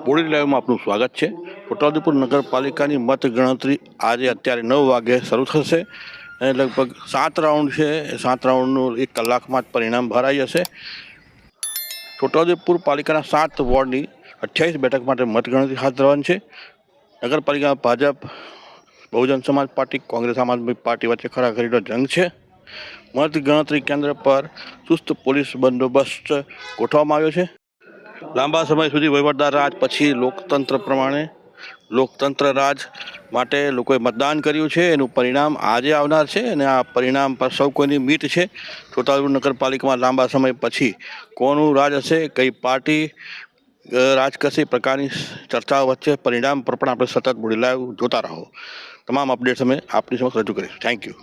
Body લાઈવમાં આપનું સ્વાગત છે। છોટાઉદેપુર નગરપાલિકાની મતગણતરી આજે અત્યારે 9 વાગે શરૂ થશે અને લગભગ 7 રાઉન્ડ છે। 7 રાઉન્ડનું 1 કલાકમાં જ પરિણામ ભરાઈ જશે। છોટાઉદેપુર પાલિકાના 7 વોર્ડની 28 બેઠક માટે મતગણતરી હાથ ધરવાની છે। નગરપાલિકામાં ભાજપ, બહુજન સમાજ પાર્ટી, કોંગ્રેસ, આમ આદમી પાર્ટી વચ્ચે ખરાખરીનો જંગ છે। મતગણતરી કેન્દ્ર પર ચુસ્ત પોલીસ બંદોબસ્ત ગોઠવવામાં આવ્યો છે। લાંબા સમય સુધી વહીવટદાર રાજ પછી લોકતંત્ર રાજ માટે લોકોએ મતદાન કર્યું છે। એનું પરિણામ આજે આવનાર છે અને આ પરિણામ પર સૌ કોઈની મીટ છે। છોટાઉદેપુર નગરપાલિકામાં લાંબા સમય પછી કોનું રાજ હશે, કઈ પાર્ટી રાજ કરશે, પ્રકારની ચર્ચાઓ વચ્ચે પરિણામ પર પણ આપણે સતત બોડી લાઈવ જોતા રહો। તમામ અપડેટ્સ અમે આપની સમક્ષ રજૂ કરીશું। Thank you.